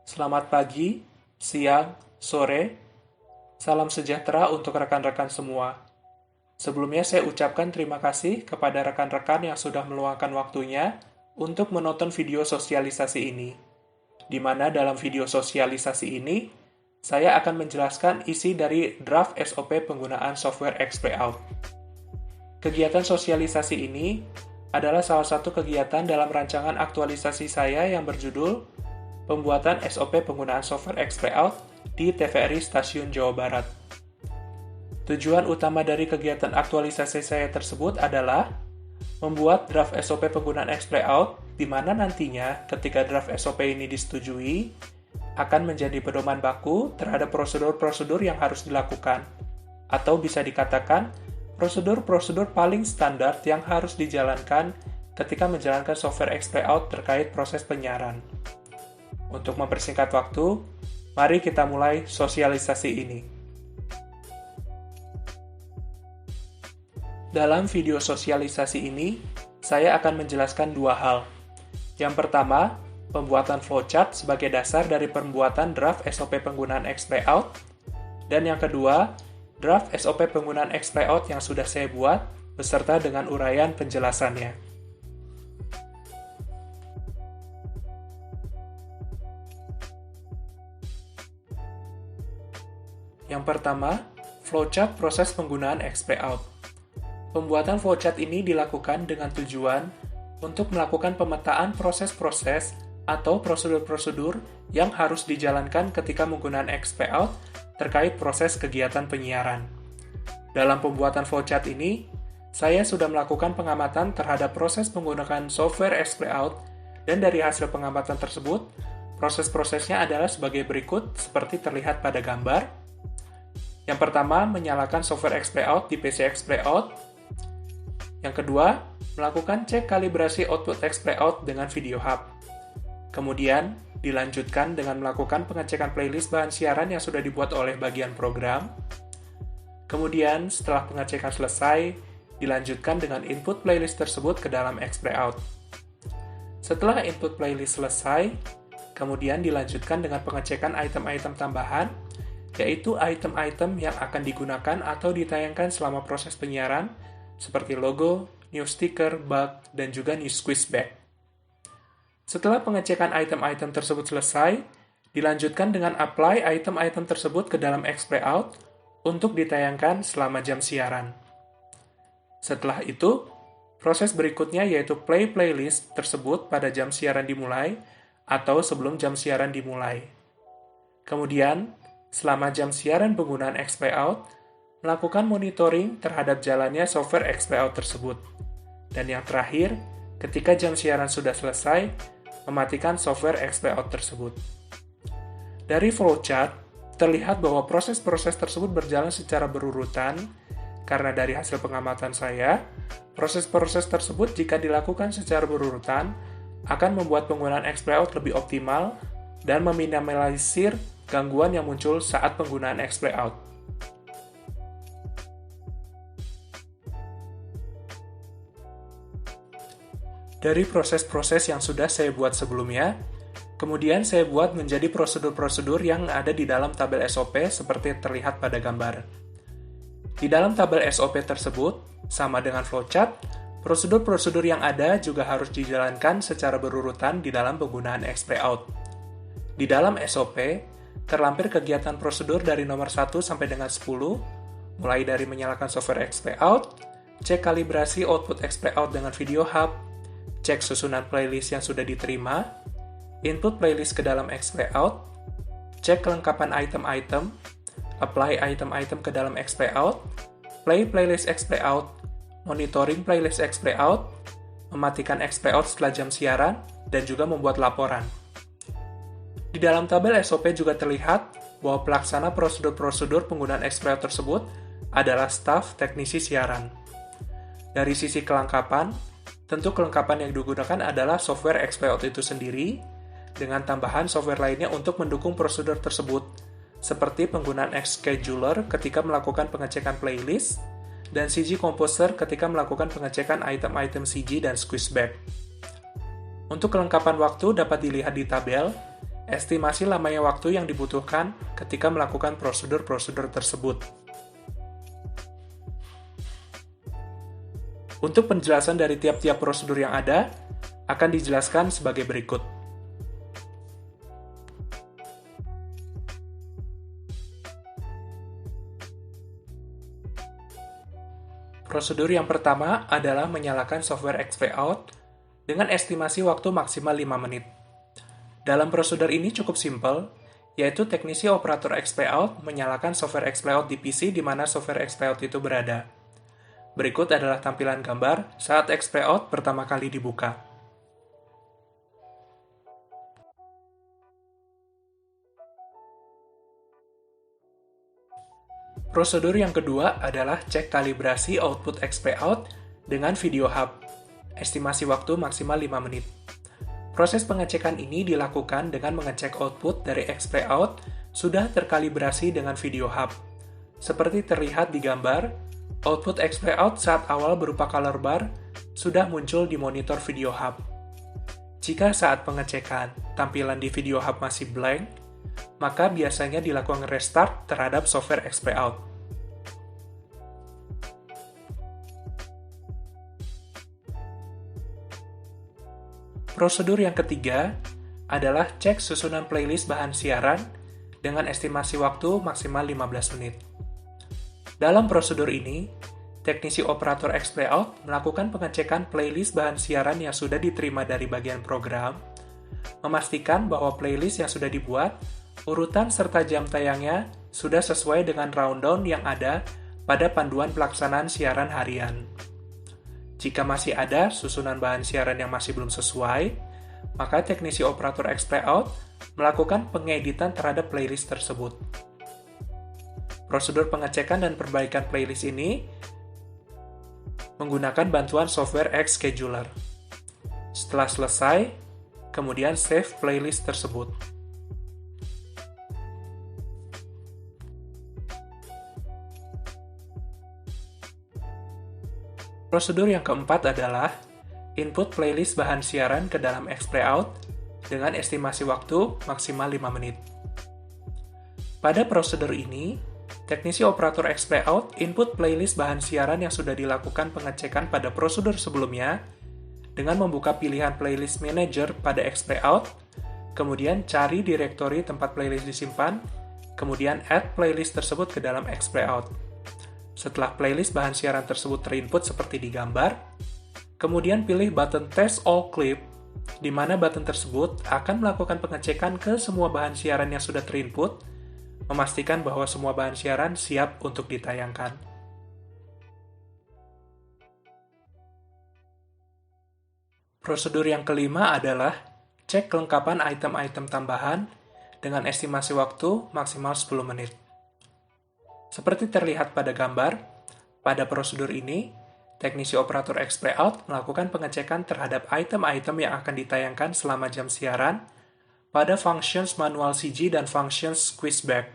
Selamat pagi, siang, sore, salam sejahtera untuk rekan-rekan semua. Sebelumnya saya ucapkan terima kasih kepada rekan-rekan yang sudah meluangkan waktunya untuk menonton video sosialisasi ini, di mana dalam video sosialisasi ini, saya akan menjelaskan isi dari draft SOP penggunaan software XPlayout. Kegiatan sosialisasi ini adalah salah satu kegiatan dalam rancangan aktualisasi saya yang berjudul Pembuatan SOP penggunaan software XPlayout di TVRI Stasiun Jawa Barat. Tujuan utama dari kegiatan aktualisasi saya tersebut adalah membuat draft SOP penggunaan XPlayout, di mana nantinya ketika draft SOP ini disetujui, akan menjadi pedoman baku terhadap prosedur-prosedur yang harus dilakukan, atau bisa dikatakan prosedur-prosedur paling standar yang harus dijalankan ketika menjalankan software XPlayout terkait proses penyiaran. Untuk mempersingkat waktu, mari kita mulai sosialisasi ini. Dalam video sosialisasi ini, saya akan menjelaskan dua hal. Yang pertama, pembuatan flowchart sebagai dasar dari pembuatan draft SOP penggunaan XPlayout. Dan yang kedua, draft SOP penggunaan XPlayout yang sudah saya buat, beserta dengan uraian penjelasannya. Yang pertama, flowchart proses penggunaan XPlayout. Pembuatan flowchart ini dilakukan dengan tujuan untuk melakukan pemetaan proses-proses atau prosedur-prosedur yang harus dijalankan ketika menggunakan XPlayout terkait proses kegiatan penyiaran. Dalam pembuatan flowchart ini, saya sudah melakukan pengamatan terhadap proses menggunakan software XPlayout, dan dari hasil pengamatan tersebut, proses-prosesnya adalah sebagai berikut seperti terlihat pada gambar. Yang pertama, menyalakan software XPlayout di PC XPlayout. Yang kedua, melakukan cek kalibrasi output XPlayout dengan Video Hub. Kemudian, dilanjutkan dengan melakukan pengecekan playlist bahan siaran yang sudah dibuat oleh bagian program. Kemudian, setelah pengecekan selesai, dilanjutkan dengan input playlist tersebut ke dalam XPlayout. Setelah input playlist selesai, kemudian dilanjutkan dengan pengecekan item-item tambahan, yaitu item-item yang akan digunakan atau ditayangkan selama proses penyiaran, seperti logo, new sticker, bug, dan juga new squeeze bag. Setelah pengecekan item-item tersebut selesai, dilanjutkan dengan apply item-item tersebut ke dalam XPlayout untuk ditayangkan selama jam siaran. Setelah itu, proses berikutnya yaitu play playlist tersebut pada jam siaran dimulai atau sebelum jam siaran dimulai. Kemudian, selama jam siaran penggunaan XPlayout, melakukan monitoring terhadap jalannya software XPlayout tersebut. Dan yang terakhir, ketika jam siaran sudah selesai, mematikan software XPlayout tersebut. Dari flowchart, terlihat bahwa proses-proses tersebut berjalan secara berurutan, karena dari hasil pengamatan saya, proses-proses tersebut jika dilakukan secara berurutan, akan membuat penggunaan XPlayout lebih optimal dan meminimalisir gangguan yang muncul saat penggunaan XPlayout. Dari proses-proses yang sudah saya buat sebelumnya, kemudian saya buat menjadi prosedur-prosedur yang ada di dalam tabel SOP seperti terlihat pada gambar. Di dalam tabel SOP tersebut, sama dengan flowchart, prosedur-prosedur yang ada juga harus dijalankan secara berurutan di dalam penggunaan XPlayout. Di dalam SOP, terlampir kegiatan prosedur dari nomor 1 sampai dengan 10, mulai dari menyalakan software XPlayout, cek kalibrasi output XPlayout dengan Video Hub, cek susunan playlist yang sudah diterima, input playlist ke dalam XPlayout, cek kelengkapan item-item, apply item-item ke dalam XPlayout, play playlist XPlayout, monitoring playlist XPlayout, mematikan XPlayout setelah jam siaran, dan juga membuat laporan. Di dalam tabel SOP juga terlihat bahwa pelaksana prosedur-prosedur penggunaan XPlayout tersebut adalah staf teknisi siaran. Dari sisi kelengkapan, tentu kelengkapan yang digunakan adalah software XPlayout itu sendiri, dengan tambahan software lainnya untuk mendukung prosedur tersebut, seperti penggunaan Xscheduler ketika melakukan pengecekan playlist, dan CG Composer ketika melakukan pengecekan item-item CG dan squeeze bag. Untuk kelengkapan waktu dapat dilihat di tabel, estimasi lamanya waktu yang dibutuhkan ketika melakukan prosedur-prosedur tersebut. Untuk penjelasan dari tiap-tiap prosedur yang ada, akan dijelaskan sebagai berikut. Prosedur yang pertama adalah menyalakan software XPout dengan estimasi waktu maksimal 5 menit. Dalam prosedur ini cukup simpel, yaitu teknisi operator XPout menyalakan software XPout di PC di mana software XPout itu berada. Berikut adalah tampilan gambar saat XPout pertama kali dibuka. Prosedur yang kedua adalah cek kalibrasi output XPout dengan video hub. Estimasi waktu maksimal 5 menit. Proses pengecekan ini dilakukan dengan mengecek output dari XPout sudah terkalibrasi dengan video hub. Seperti terlihat di gambar, output XPout saat awal berupa color bar sudah muncul di monitor video hub. Jika saat pengecekan tampilan di video hub masih blank, maka biasanya dilakukan restart terhadap software XPout. Prosedur yang ketiga adalah cek susunan playlist bahan siaran dengan estimasi waktu maksimal 15 menit. Dalam prosedur ini, teknisi operator XPout melakukan pengecekan playlist bahan siaran yang sudah diterima dari bagian program, memastikan bahwa playlist yang sudah dibuat, urutan serta jam tayangnya sudah sesuai dengan rundown yang ada pada panduan pelaksanaan siaran harian. Jika masih ada susunan bahan siaran yang masih belum sesuai, maka teknisi operator XPout melakukan pengeditan terhadap playlist tersebut. Prosedur pengecekan dan perbaikan playlist ini menggunakan bantuan software Xscheduler. Setelah selesai, kemudian save playlist tersebut. Prosedur yang keempat adalah input playlist bahan siaran ke dalam XPout dengan estimasi waktu maksimal 5 menit. Pada prosedur ini, teknisi operator XPout input playlist bahan siaran yang sudah dilakukan pengecekan pada prosedur sebelumnya dengan membuka pilihan playlist manager pada XPout, kemudian cari direktori tempat playlist disimpan, kemudian add playlist tersebut ke dalam XPout. Setelah playlist bahan siaran tersebut terinput seperti di gambar, kemudian pilih button Test All Clip, di mana button tersebut akan melakukan pengecekan ke semua bahan siaran yang sudah terinput, memastikan bahwa semua bahan siaran siap untuk ditayangkan. Prosedur yang kelima adalah cek kelengkapan item-item tambahan dengan estimasi waktu maksimal 10 menit. Seperti terlihat pada gambar, pada prosedur ini, teknisi operator XPout melakukan pengecekan terhadap item-item yang akan ditayangkan selama jam siaran pada functions manual CG dan functions squeeze back.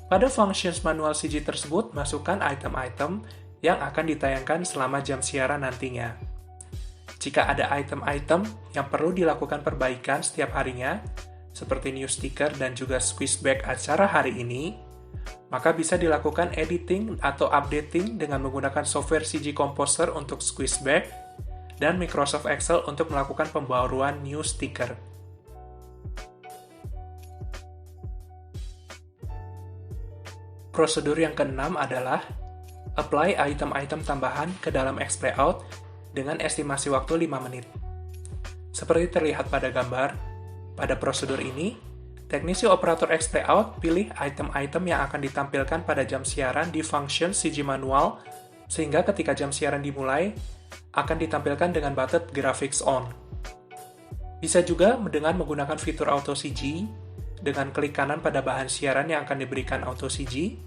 Pada functions manual CG tersebut, masukkan item-item yang akan ditayangkan selama jam siaran nantinya. Jika ada item-item yang perlu dilakukan perbaikan setiap harinya, seperti new sticker dan juga squeeze back acara hari ini, maka bisa dilakukan editing atau updating dengan menggunakan software CG Composer untuk squeeze back dan Microsoft Excel untuk melakukan pembaruan new sticker. Prosedur yang keenam adalah apply item-item tambahan ke dalam XPout dengan estimasi waktu 5 menit. Seperti terlihat pada gambar, pada prosedur ini, teknisi operator XPout pilih item-item yang akan ditampilkan pada jam siaran di function CG manual, sehingga ketika jam siaran dimulai, akan ditampilkan dengan button Graphics On. Bisa juga dengan menggunakan fitur Auto CG, dengan klik kanan pada bahan siaran yang akan diberikan Auto CG,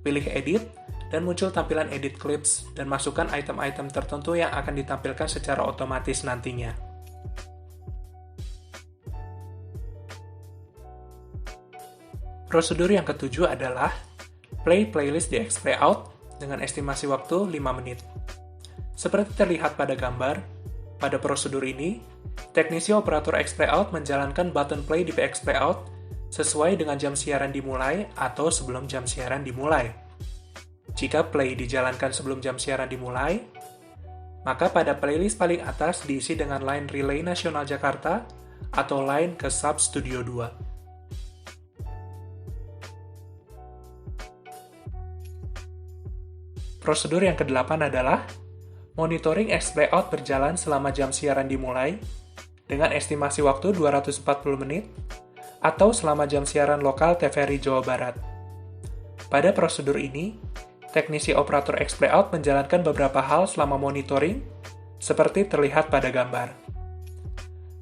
pilih Edit, dan muncul tampilan Edit Clips, dan masukkan item-item tertentu yang akan ditampilkan secara otomatis nantinya. Prosedur yang ketujuh adalah play playlist di XPout dengan estimasi waktu 5 menit. Seperti terlihat pada gambar, pada prosedur ini, teknisi operator XPlayout menjalankan button play di XPlayout sesuai dengan jam siaran dimulai atau sebelum jam siaran dimulai. Jika play dijalankan sebelum jam siaran dimulai, maka pada playlist paling atas diisi dengan line Relay Nasional Jakarta atau line ke Sub Studio 2. Prosedur yang ke-8 adalah monitoring XPlayout berjalan selama jam siaran dimulai dengan estimasi waktu 240 menit atau selama jam siaran lokal TVRI Jawa Barat. Pada prosedur ini, teknisi operator XPlayout menjalankan beberapa hal selama monitoring seperti terlihat pada gambar.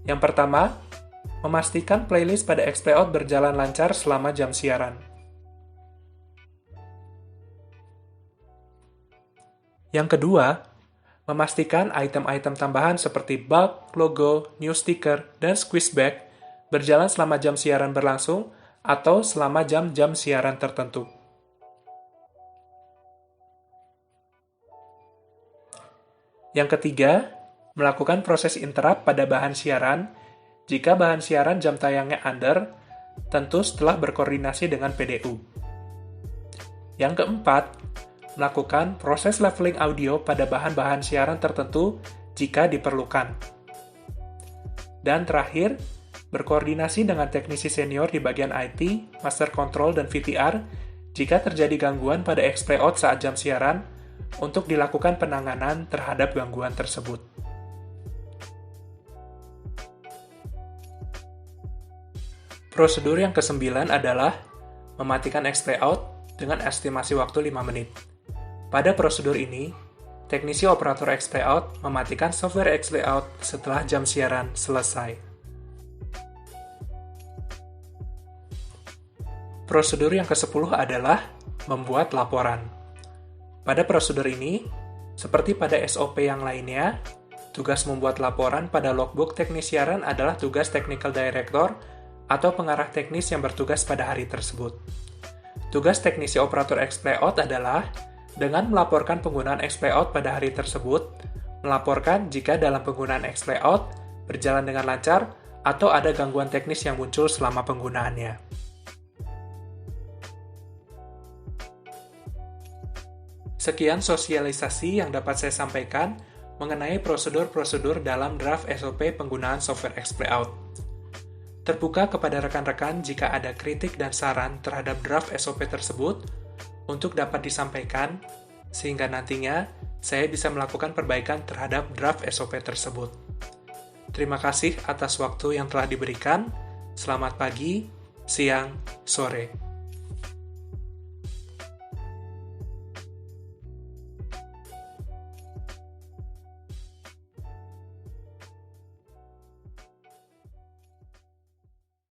Yang pertama, memastikan playlist pada XPlayout berjalan lancar selama jam siaran. Yang kedua, memastikan item-item tambahan seperti bulk, logo, new sticker, dan squeeze bag berjalan selama jam siaran berlangsung atau selama jam-jam siaran tertentu. Yang ketiga, melakukan proses interrupt pada bahan siaran jika bahan siaran jam tayangnya under, tentu setelah berkoordinasi dengan PDU. Yang keempat, melakukan proses leveling audio pada bahan-bahan siaran tertentu jika diperlukan. Dan terakhir, berkoordinasi dengan teknisi senior di bagian IT, master control, dan VTR jika terjadi gangguan pada XPlayout saat jam siaran untuk dilakukan penanganan terhadap gangguan tersebut. Prosedur yang ke-9 adalah mematikan XPlayout dengan estimasi waktu 5 menit. Pada prosedur ini, teknisi operator XPlayout mematikan software XPlayout setelah jam siaran selesai. Prosedur yang ke-10 adalah membuat laporan. Pada prosedur ini, seperti pada SOP yang lainnya, tugas membuat laporan pada logbook teknis siaran adalah tugas technical director atau pengarah teknis yang bertugas pada hari tersebut. Tugas teknisi operator XPlayout adalah dengan melaporkan penggunaan XPlayout pada hari tersebut, melaporkan jika dalam penggunaan XPlayout berjalan dengan lancar atau ada gangguan teknis yang muncul selama penggunaannya. Sekian sosialisasi yang dapat saya sampaikan mengenai prosedur-prosedur dalam draft SOP penggunaan software XPlayout. Terbuka kepada rekan-rekan jika ada kritik dan saran terhadap draft SOP tersebut untuk dapat disampaikan, sehingga nantinya saya bisa melakukan perbaikan terhadap draft SOP tersebut. Terima kasih atas waktu yang telah diberikan. Selamat pagi, siang, sore.